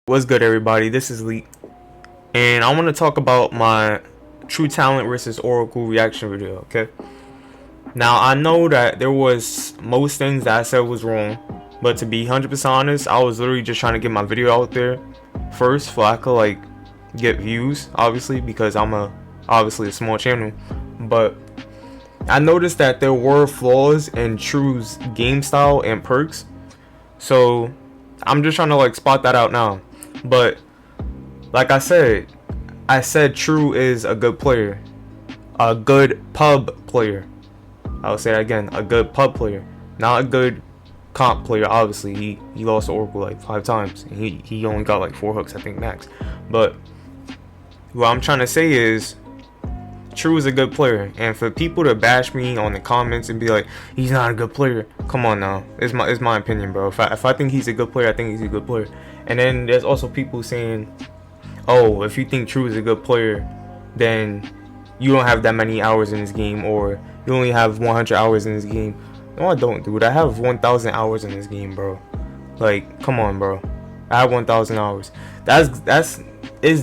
What's good, everybody? This is Lee, and I want to talk about my TrU3Ta1lent versus Oracle reaction video. Okay, now I know that there was most things that I said was wrong, but to be 100% honest, I was literally just trying to get my video out there first so I could like get views, obviously, because I'm obviously a small channel. But I noticed that there were flaws in TrU's game style and perks, so I'm just trying to like spot that out now. But like I said TrU is a good player, a good pub player. I'll say that again, a good pub player, not a good comp player. Obviously he lost to Oracle like 5 times and he only got like 4 hooks, I think, max. But what I'm trying to say is TrU is a good player, and for people to bash me on the comments and be like, he's not a good player, come on now. It's my opinion, bro. If I think he's a good player, I think he's a good player. And then there's also people saying, oh, if you think TrU is a good player, then you don't have that many hours in this game, or you only have 100 hours in this game. No, I don't, dude. I have 1,000 hours in this game, bro. Like, come on, bro. I have 1,000 hours. That's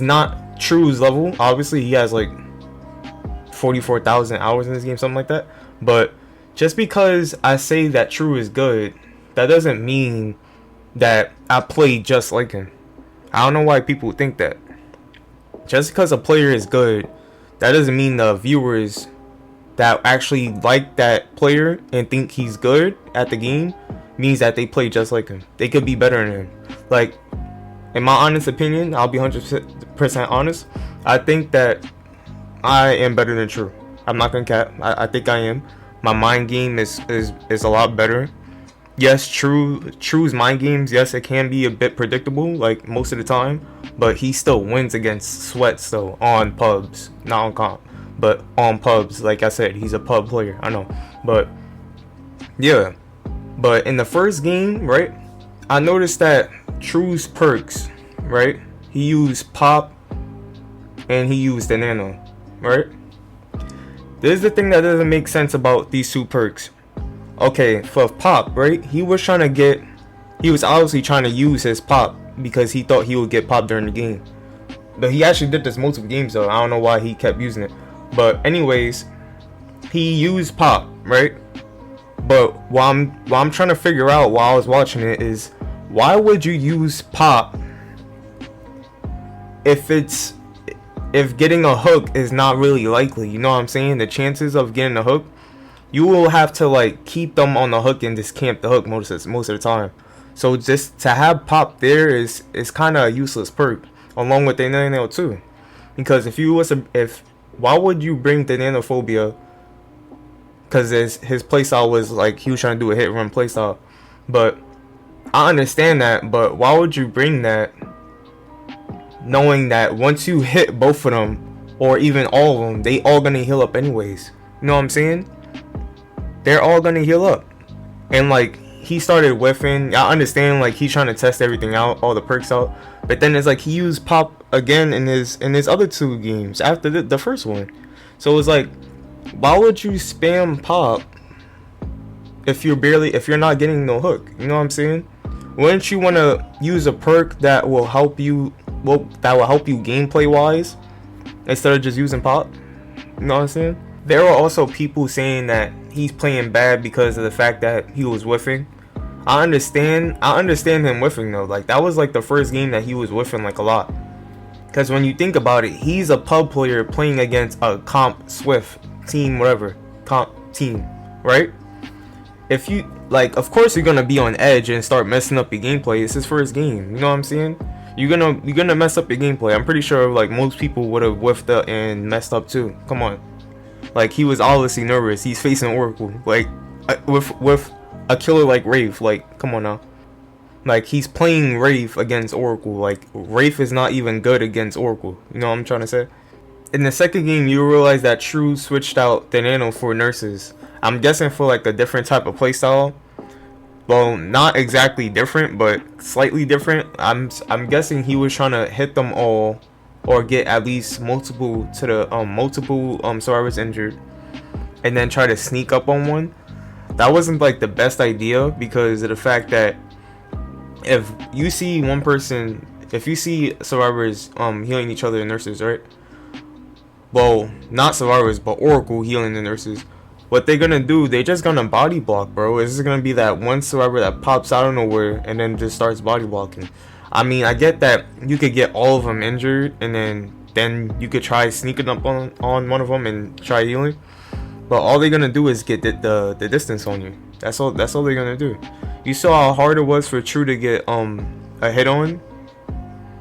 not TrU's level. Obviously, he has like 44,000 hours in this game, something like that. But just because I say that TrU is good, that doesn't mean that I play just like him. I don't know why people think that. Just because a player is good, that doesn't mean the viewers that actually like that player and think he's good at the game means that they play just like him. They could be better than him. Like, in my honest opinion, I'll be 100% honest, I think that I am better than TrU. I'm not gonna cap. I think I am. My mind game is a lot better. Yes, TrU's mind games, yes, it can be a bit predictable, like most of the time, but he still wins against sweats though, on pubs, not on comp, but on pubs. Like I said, he's a pub player, I know. But yeah, but in the first game, right, I noticed that TrU's perks, right, he used pop and he used the nano, right? This is the thing that doesn't make sense about these 2 perks. Okay, for pop, right, he was obviously trying to use his pop because he thought he would get pop during the game. But he actually did this multiple games though. I don't know why he kept using it. But anyways, he used pop, right? But what I'm trying to figure out while I was watching it is, why would you use pop if getting a hook is not really likely? You know what I'm saying? The chances of getting a hook, you will have to like keep them on the hook and just camp the hook most of the time. So just to have pop there is kind of a useless perk, along with the nano too. Because why would you bring the nanophobia? Because his playstyle was like, he was trying to do a hit run playstyle. But I understand that, but why would you bring that knowing that once you hit both of them, or even all of them, they all gonna heal up anyways? You know what I'm saying? They're all gonna heal up. And like, he started whiffing. I understand, like, he's trying to test everything out, all the perks out, but then it's like he used pop again in his other 2 games after the first one. So it's like, why would you spam pop if you're not getting no hook? You know what I'm saying? Wouldn't you want to use a perk that will help you gameplay wise instead of just using pop? You know what I'm saying? There are also people saying that he's playing bad because of the fact that he was whiffing. I understand him whiffing though. Like, that was like the first game that he was whiffing like a lot. Because when you think about it, he's a pub player playing against a comp Swift team, whatever comp team, right? If you like, of course you're gonna be on edge and start messing up your gameplay. It's his first game. You know what I'm saying? You're gonna mess up your gameplay. I'm pretty sure like most people would have whiffed up and messed up too. Come on. Like, he was obviously nervous. He's facing Oracle, like, with a killer like Wraith. Like, come on now. Like, he's playing Wraith against Oracle. Like, Wraith is not even good against Oracle. You know what I'm trying to say? In the second game, you realize that TrU switched out the nano for nurses. I'm guessing for like a different type of playstyle. Well, not exactly different, but slightly different. I'm guessing he was trying to hit them all, or get at least multiple to the survivors injured, and then try to sneak up on one. that wasn't like the best idea, because of the fact that if you see one person, if you see survivors healing each other, nurses, right? Well, not survivors, but Oracle healing the nurses. What they're gonna do, they're just gonna body block, bro. It's just gonna be that one survivor that pops out of nowhere and then just starts body blocking. I mean, I get that you could get all of them injured, and then you could try sneaking up on one of them and try healing. But all they're gonna do is get the distance on you. That's all they're gonna do. You saw how hard it was for TrU to get a hit on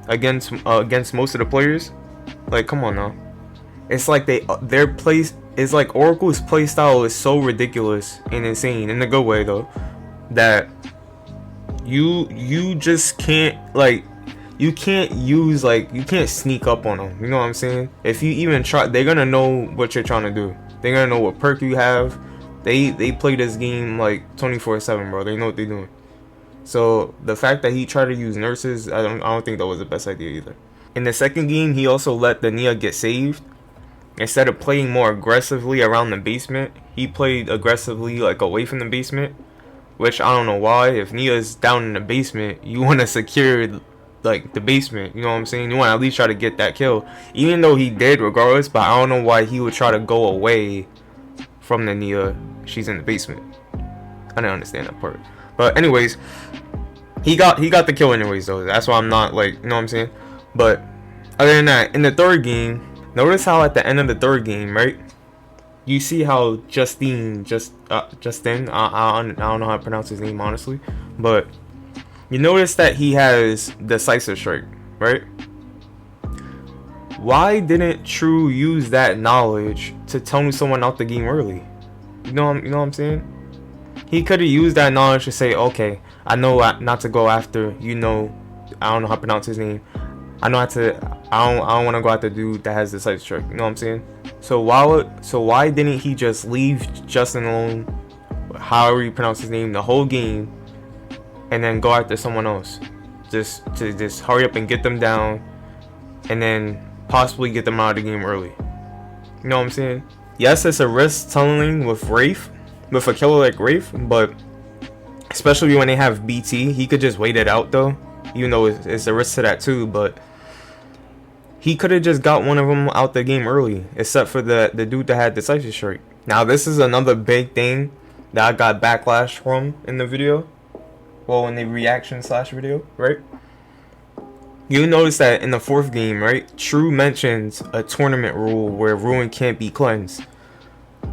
against most of the players. Like, come on now. It's like their place is like Oracle's playstyle is so ridiculous and insane in a good way though, that you just can't, like, you can't use, like, you can't sneak up on them. You know what I'm saying? If you even try, they're gonna know what you're trying to do. They're gonna know what perk you have. They play this game like 24/7, bro. They know what they're doing. So the fact that he tried to use nurses, I don't think that was the best idea either. In the second game, he also let the Nia get saved. Instead of playing more aggressively around the basement, he played aggressively like away from the basement, which I don't know why. If Nia's down in the basement, you want to secure like the basement, you know what I'm saying? You want to at least try to get that kill, even though he did regardless. But I don't know why he would try to go away from the Nia. She's in the basement. I didn't understand that part. But anyways, he got the kill anyways though. That's why I'm not, like, you know what I'm saying? But other than that, in the third game, notice how at the end of the third game, right? You see how Justin, I don't know how to pronounce his name honestly, but you notice that he has decisive strike, right? Why didn't TrU use that knowledge to tone someone out the game early? You know what I'm saying? He could have used that knowledge to say, okay, I know not to go after, you know, I don't know how to pronounce his name. I know how to. I don't want to go after the dude that has the sight trick. You know what I'm saying? So why didn't he just leave Justin alone, however you pronounce his name, the whole game, and then go after someone else, just hurry up and get them down, and then possibly get them out of the game early. You know what I'm saying? Yes, it's a risk tunneling with Wraith, with a killer like Wraith, but especially when they have BT, he could just wait it out though. Even though it's a risk to that too, but he could have just got one of them out the game early, except for the dude that had decisive strike. Now this is another big thing that I got backlash from in the video. Well, in the reaction / video, right? You notice that in the fourth game, right? TrU mentions a tournament rule where Ruin can't be cleansed.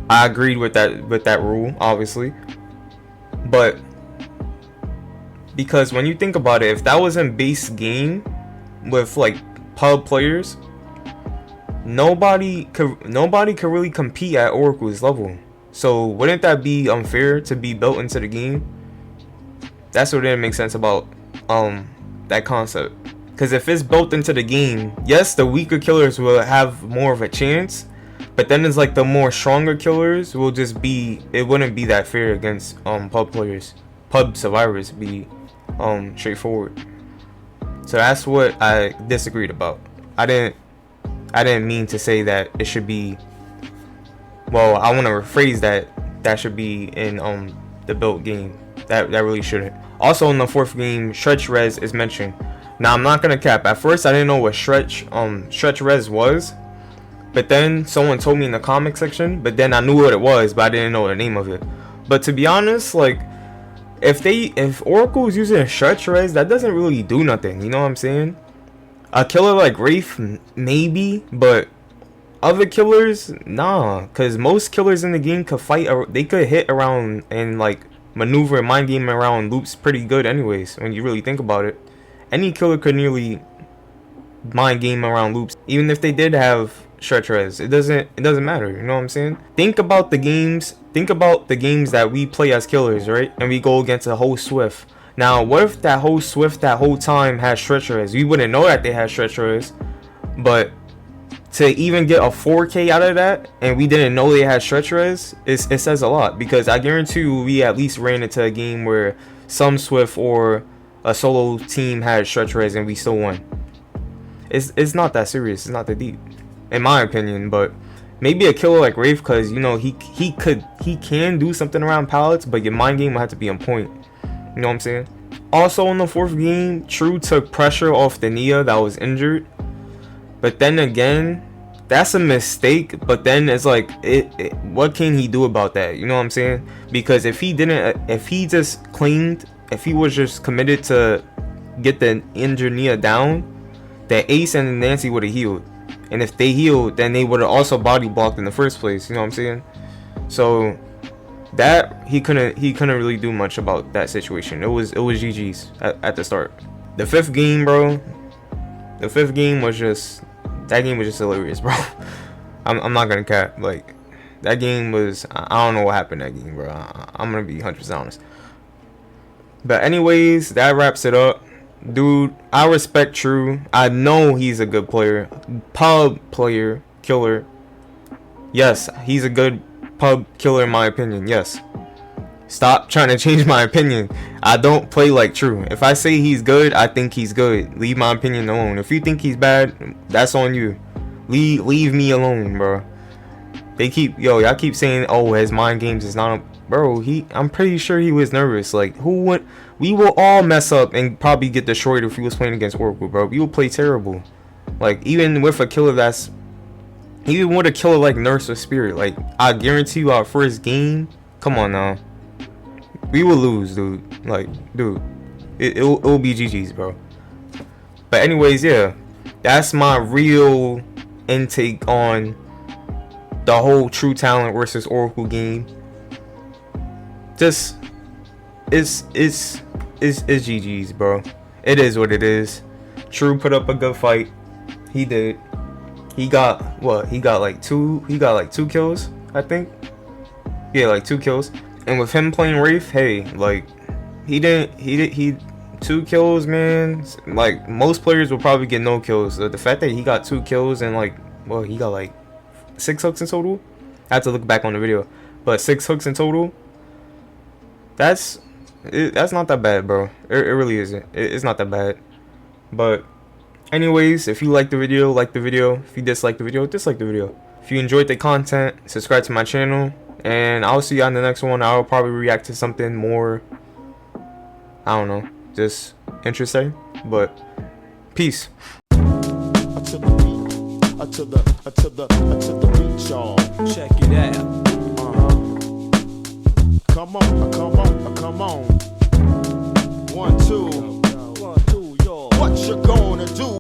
I agreed with that rule, obviously. But because when you think about it, if that was in base game with like pub players, nobody could really compete at Oracle's level. So wouldn't that be unfair to be built into the game? That's what didn't make sense about that concept. Because if it's built into the game, yes, the weaker killers will have more of a chance, but then it's like the more stronger killers will just be, it wouldn't be that fair against pub players. Pub survivors be straightforward. So that's what I disagreed about. I didn't mean to say that it should be, well, I want to rephrase that should be in the built game. That really shouldn't. Also in the fourth game, stretch res is mentioned. Now I'm not gonna cap. At first I didn't know what stretch res was, but then someone told me in the comment section. But then I knew what it was, but I didn't know the name of it. But to be honest, like, if Oracle is using a stretch res, that doesn't really do nothing. You know what I'm saying? A killer like Wraith, maybe, but other killers, nah. Cause most killers in the game could fight. They could hit around and like maneuver and mind game around loops pretty good, anyways. When you really think about it, any killer could nearly mind game around loops, even if they did have stretch res. It doesn't matter. You know what I'm saying? Think about the games that we play as killers, right? And we go against a whole Swift. Now, what if that whole Swift that whole time had stretch res? We wouldn't know that they had stretch res, but to even get a 4K out of that, and we didn't know they had stretch res, it says a lot. Because I guarantee you, we at least ran into a game where some Swift or a solo team had stretch res and we still won. It's not that serious. It's not that deep, in my opinion. But Maybe a killer like Wraith, because you know he can do something around pallets, but your mind game will have to be on point. You know what I'm saying? Also in the 4th game, TrU took pressure off the Nia that was injured. But then again, that's a mistake. But then it's like, what can he do about that? You know what I'm saying? Because if he just cleaned, if he was just committed to get the injured Nia down, the Ace and the Nancy would have healed. And if they healed, then they would have also body blocked in the first place. You know what I'm saying? So that he couldn't really do much about that situation. It was GG's at the start. The 5th game, bro. The 5th game was just, that game was just hilarious, bro. I'm not gonna cap. Like, that game was, I don't know what happened in that game, bro. I'm gonna be 100% honest. But anyways, that wraps it up. Dude, I respect TrU. I know he's a good player. Pub player, killer. Yes, he's a good pub killer in my opinion. Yes. Stop trying to change my opinion. I don't play like TrU. If I say he's good, I think he's good. Leave my opinion alone. If you think he's bad, that's on you. Leave me alone, bro. Y'all keep saying, oh, his mind games is not bro, I'm pretty sure he was nervous. Like, we will all mess up and probably get destroyed if he was playing against Oracle, bro. We will play terrible. Like, even with a killer like Nurse or Spirit, like, I guarantee you our first game, come on now, we will lose, dude. Like, dude, it'll be GG's, bro. But anyways, yeah, that's my real intake on the whole TrU3Ta1lent versus Oracle game. Just, it's GG's, bro. It is what it is. TrU put up a good fight. He did. He got what? He got like two kills, I think. Yeah, like 2 kills. And with him playing Wraith, hey, like, he 2 kills, man. Like, most players will probably get no kills. The fact that he got 2 kills and like, well, he got like 6 hooks in total. I have to look back on the video, but 6 hooks in total. That's not that bad, bro. It really isn't. It's not that bad. But anyways, if you like the video, like the video. If you dislike the video, dislike the video. If you enjoyed the content, subscribe to my channel, and I'll see you on the next one. I'll probably react to something more, I don't know, just interesting. But peace. To the beat, y'all. Check it out. Come on. 1, 2. What you gonna do?